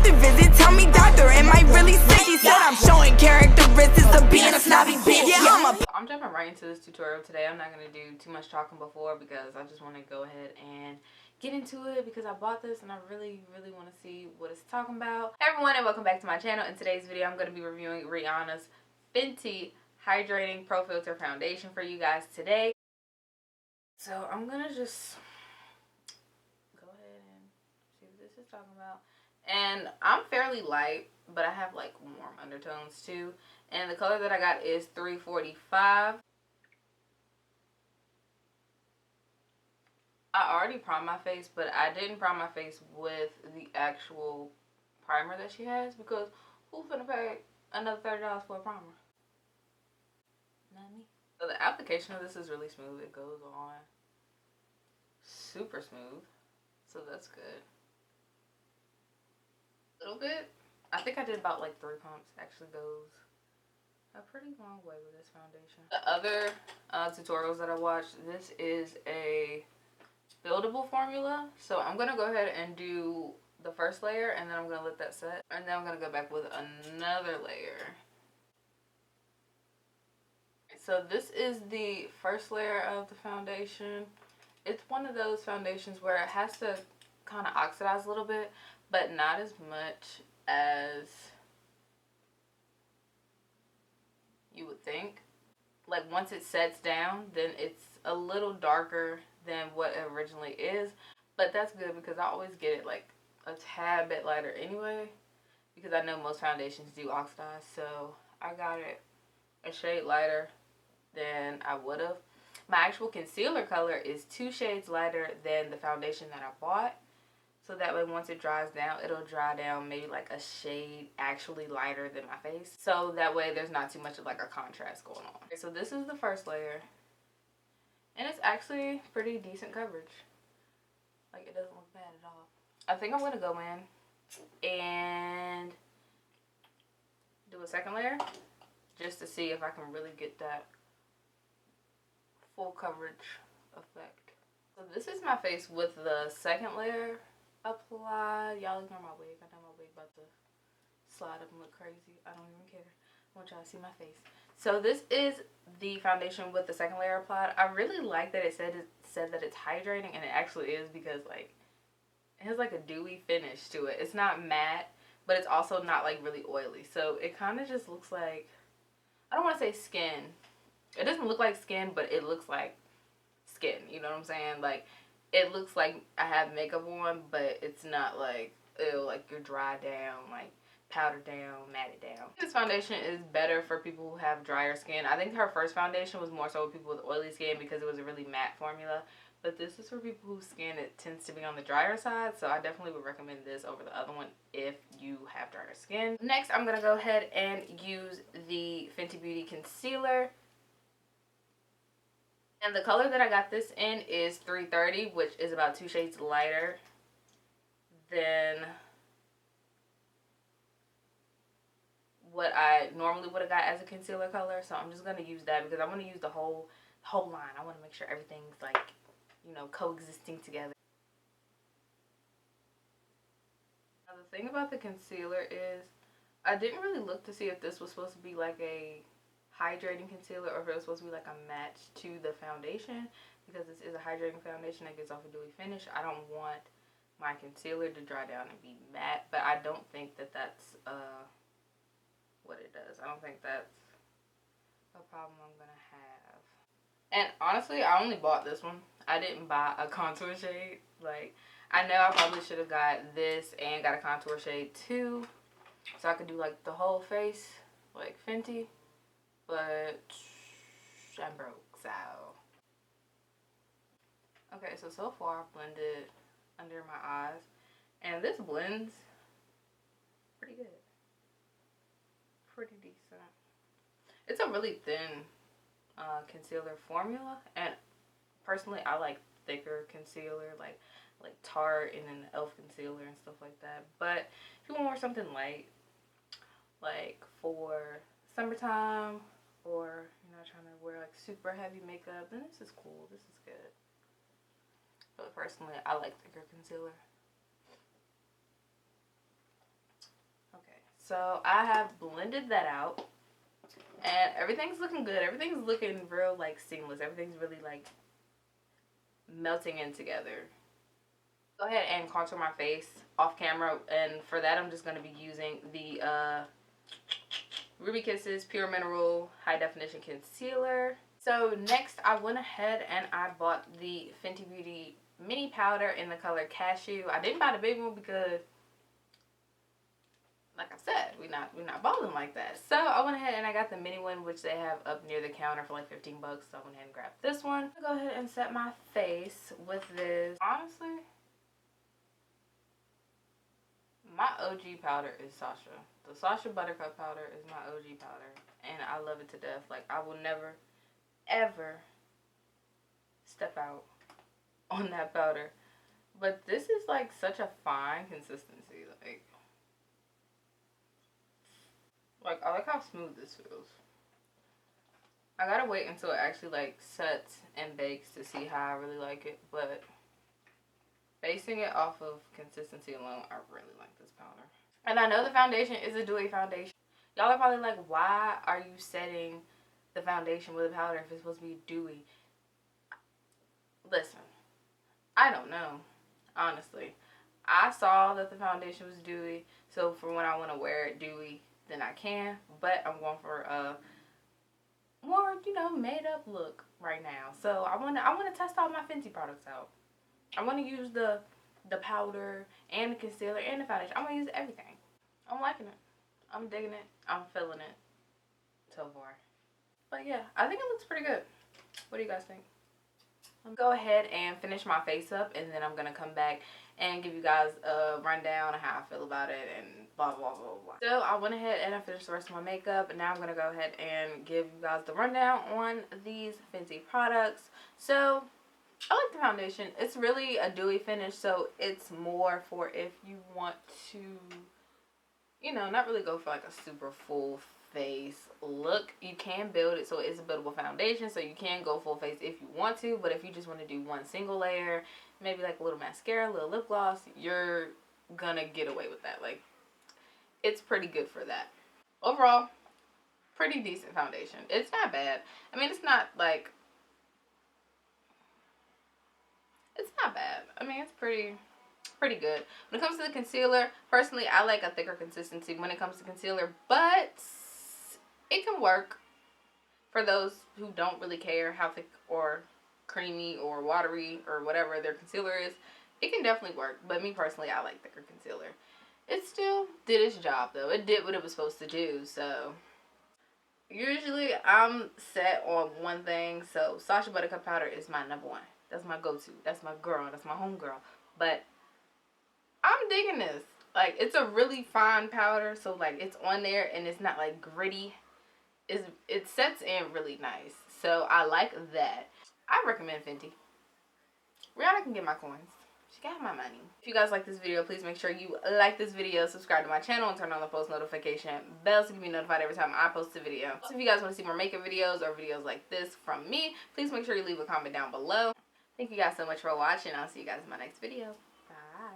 doctor visit. Tell me, doctor, am I really sick? He said I'm showing characteristics of being a snobby bitch. Yeah, I'm jumping right into this tutorial today. I'm not going to do too much talking before because I just want to go ahead and get into it because I bought this and I really want to see what it's talking about. Hey everyone, and welcome back to my channel. In today's video, I'm going to be reviewing Rihanna's Fenty Hydrating FILT'R Foundation for you guys today. So I'm going to just go ahead and see what this is talking about. And I'm fairly light, but I have like warm undertones too. And the color that I got is 345. I already primed my face, but I didn't prime my face with the actual primer that she has because who's gonna pay another $30 for a primer? Not me. So the application of this is really smooth. It goes on super smooth, so that's good. A little bit. I think I did about like 3 pumps. Actually goes a pretty long way with this foundation. The other tutorials that I watched, this is a buildable formula, so I'm gonna go ahead and do the first layer and then I'm gonna let that set, and then I'm gonna go back with another layer. So this is the first layer of the foundation. It's one of those foundations where it has to kind of oxidize a little bit, but not as much as you would think. Like once it sets down, then it's a little darker than what it originally is, but that's good because I always get it like a tad bit lighter anyway, because I know most foundations do oxidize. So I got it a shade lighter than I would have. My actual concealer color is 2 shades lighter than the foundation that I bought, so that way once it dries down, it'll dry down maybe like a shade actually lighter than my face, so that way there's not too much of like a contrast going on. Okay, so this is the first layer, and it's actually pretty decent coverage. Like, it doesn't look bad at all. I think I'm gonna go in and do a second layer just to see if I can really get that full coverage effect. So this is my face with the second layer applied. Y'all ignore my wig. I know my wig about to slide up and look crazy. I don't even care. I want y'all to see my face. So this is the foundation with the second layer applied. I really like that it said that it's hydrating, and it actually is, because like it has like a dewy finish to it. It's not matte, but it's also not like really oily. So it kind of just looks like, I don't want to say skin. It doesn't look like skin, but it looks like skin. You know what I'm saying? Like, it looks like I have makeup on, but it's not like, ew, like you're dry down, like powdered down, matted down. This foundation is better for people who have drier skin. I think her first foundation was more so with people with oily skin because it was a really matte formula. But this is for people whose skin, it tends to be on the drier side. So I definitely would recommend this over the other one if you have drier skin. Next, I'm going to go ahead and use the Fenty Beauty Concealer. And the color that I got this in is 330, which is about 2 shades lighter than what I normally would have got as a concealer color. So I'm just going to use that because I want to use the whole line. I want to make sure everything's like, you know, coexisting together. Now the thing about the concealer is I didn't really look to see if this was supposed to be like a hydrating concealer or if it was supposed to be like a match to the foundation, because this is a hydrating foundation that gives off a dewy finish. I don't want my concealer to dry down and be matte, but I don't think that that's what it does. I don't think that's a problem I'm gonna have. And honestly, I only bought this one. I didn't buy a contour shade. Like, I know I probably should have got this and got a contour shade too, so I could do like the whole face like Fenty, but I'm broke, so. Okay, so far I've blended under my eyes, and this blends pretty good. Pretty decent. It's a really thin concealer formula, and personally I like thicker concealer, like Tarte and then the e.l.f. concealer and stuff like that. But if you want to wear something light, like for summertime, or you're not trying to wear like super heavy makeup, then this is cool. This is good. But personally, I like thicker concealer. So I have blended that out. And everything's looking good. Everything's looking real, like, seamless. Everything's really, like, melting in together. Go ahead and contour my face off camera. And for that, I'm just going to be using the Ruby Kisses Pure Mineral High Definition Concealer. So next, I went ahead and I bought the Fenty Beauty Mini Powder in the color Cashew. I didn't buy the big one because, like I said, we're not balling like that. So I went ahead and I got the mini one, which they have up near the counter for like 15 bucks. So I went ahead and grabbed this one. I'll go ahead and set my face with this. Honestly, my OG powder is Sasha. The Sasha Buttercup powder is my OG powder. And I love it to death. Like, I will never, ever step out on that powder. But this is like such a fine consistency. Like I like how smooth this feels. I gotta wait until it actually like sets and bakes to see how I really like it. But basing it off of consistency alone, I really like this powder. And I know the foundation is a dewy foundation. Y'all are probably like, why are you setting the foundation with a powder if it's supposed to be dewy? Listen, I don't know, honestly. I saw that the foundation was dewy, so for when I want to wear it dewy, then I can. But I'm going for a more, you know, made up look right now. So I want to test all my Fenty products out. I want to use the powder and the concealer and the foundation. I want to use everything. I'm liking it. I'm digging it. I'm feeling it so far. But yeah, I think it looks pretty good. What do you guys think? I'll go ahead and finish my face up, and then I'm going to come back and give you guys a rundown of how I feel about it and blah, blah, blah, blah. So I went ahead and I finished the rest of my makeup, and now I'm going to go ahead and give you guys the rundown on these Fenty products. So I like the foundation. It's really a dewy finish, so it's more for if you want to, you know, not really go for like a super full face look. You can build it so it's a buildable foundation, so you can go full face if you want to. But if you just want to do one single layer, maybe like a little mascara, a little lip gloss, you're gonna get away with that. Like, it's pretty good for that. Overall, pretty decent foundation. It's not bad. I mean, it's not like, it's not bad. I mean, it's pretty good. When it comes to the concealer, personally, I like a thicker consistency when it comes to concealer, but it can work for those who don't really care how thick or creamy or watery or whatever their concealer is. It can definitely work, but me personally, I like thicker concealer. It still did its job, though. It did what it was supposed to do, so usually I'm set on one thing. So Sasha Buttercup powder is my number one. That's my go-to. That's my girl. That's my homegirl. But I'm digging this. Like, it's a really fine powder, so like it's on there and it's not like gritty. It sets in really nice, so I like that. I recommend Fenty. Rihanna can get my coins. She got my money. If you guys like this video, please make sure you like this video, subscribe to my channel, and turn on the post notification bell so you can be notified every time I post a video. So if you guys want to see more makeup videos or videos like this from me, please make sure you leave a comment down below. Thank you guys so much for watching. I'll see you guys in my next video. Bye.